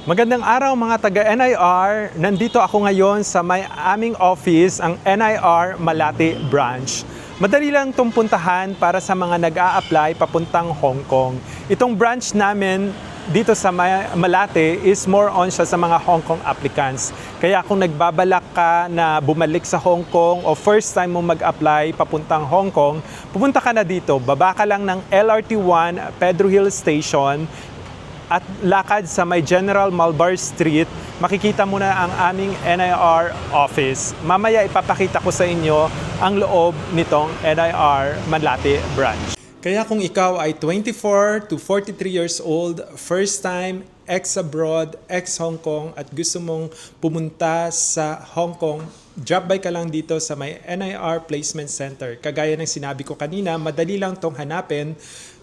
Magandang araw mga taga-NIR. Nandito ako ngayon sa may aming office, ang NIR Malate Branch. Madali lang itong puntahan para sa mga nag-a-apply papuntang Hong Kong. Itong branch namin dito sa Malate is more on siya sa mga Hong Kong applicants. Kaya kung nagbabalak ka na bumalik sa Hong Kong o first time mo mag-apply papuntang Hong Kong, pupunta ka na dito. Baba ka lang ng LRT1 Pedro Hill Station at lakad sa may General Malbar Street, makikita mo na ang aming NIR office. Mamaya ipapakita ko sa inyo ang loob nitong NIR Malate Branch. Kaya kung ikaw ay 24 to 43 years old, first time, ex-abroad, ex-Hong Kong at gusto mong pumunta sa Hong Kong, drop by ka lang dito sa may NIR Placement Center. Kagaya ng sinabi ko kanina, madali lang tong hanapin.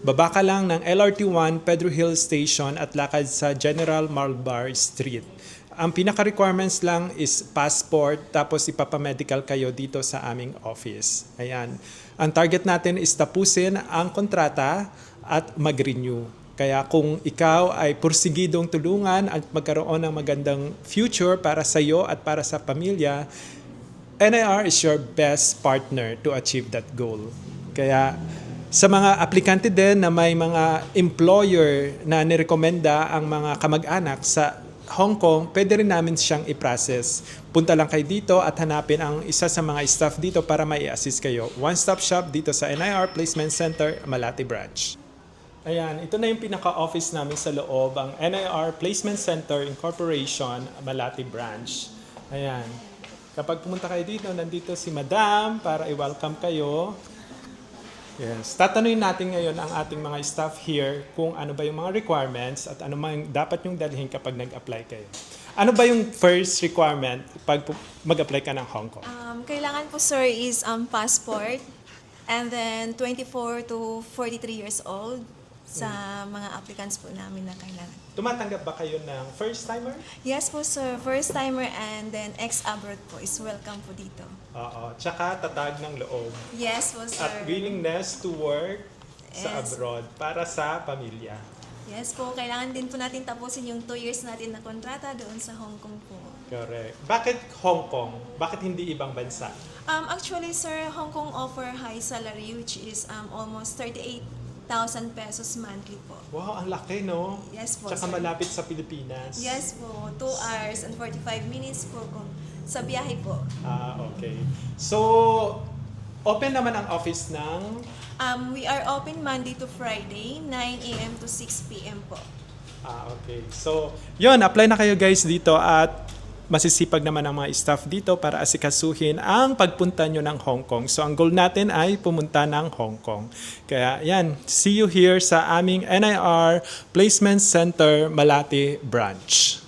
Baba ka lang ng LRT1 Pedro Hill Station at lakad sa General Malbar Street. Ang pinaka-requirements lang is passport, tapos ipapamedical kayo dito sa aming office. Ayan. Ang target natin is tapusin ang kontrata at mag-renew. Kaya kung ikaw ay pursigidong tulungan at magkaroon ng magandang future para sa iyo at para sa pamilya, NIR is your best partner to achieve that goal. Kaya sa mga aplikante din na may mga employer na nirekomenda ang mga kamag-anak sa Hong Kong, pwede rin namin siyang i-process. Punta lang kayo dito at hanapin ang isa sa mga staff dito para mai-assist kayo. One-stop shop dito sa NIR Placement Center, Malate Branch. Ayan, ito na yung pinaka-office namin sa loob, ang NIR Placement Center Incorporation, Malate Branch. Ayan. Kapag pumunta kayo dito, nandito si Madam para i-welcome kayo. Yes. Tatanungin natin ngayon ang ating mga staff here kung ano ba yung mga requirements at ano man dapat yung dalhin kapag nag-apply kayo. Ano ba yung first requirement pag mag-apply ka ng Hong Kong? Kailangan po sir is passport and then 24 to 43 years old sa mga applicants po namin na kailangan. Tumatanggap ba kayo ng first-timer? Yes po sir, first timer and then ex-abroad po is welcome po dito. Oo. Tsaka tatag ng loob. Yes po sir. At willingness to work sa Yes. abroad para sa pamilya. Yes po, kailangan din po natin tapusin yung 2 years natin na kontrata doon sa Hong Kong po. Correct. Bakit Hong Kong? Bakit hindi ibang bansa? Actually sir, Hong Kong offer high salary which is almost 38,000 pesos monthly po. Wow, ang laki, no? Yes po Tsaka sir. malapit sa Pilipinas. Yes po, 2 hours and 45 minutes po sa biyahe po. Okay. So, open naman ang office ng... We are open Monday to Friday, 9 a.m. to 6 p.m. po. Okay. So, yun, apply na kayo guys dito at masisipag naman ang mga staff dito para asikasuhin ang pagpunta nyo ng Hong Kong. So, ang goal natin ay pumunta ng Hong Kong. Kaya, yan, see you here sa aming NIR Placement Center Malate Branch.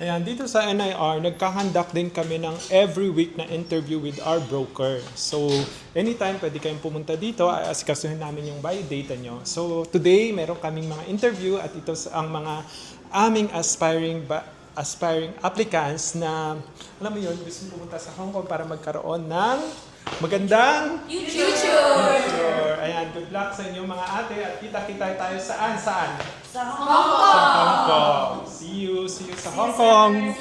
Ayan, dito sa NIR, nagkahandak din kami ng every week na interview with our broker. So, anytime pwede kayong pumunta dito, asikasuhin namin yung buy data nyo. So, today, meron kaming mga interview at ito ang mga aming aspiring applicants na, alam mo yun, gusto pumunta sa Hong Kong para magkaroon ng magandang future. Ayan, good luck sa inyo mga ate at kita-kita tayo saan? Sa Hong Sa Hong Kong. See you sa Hong Kong.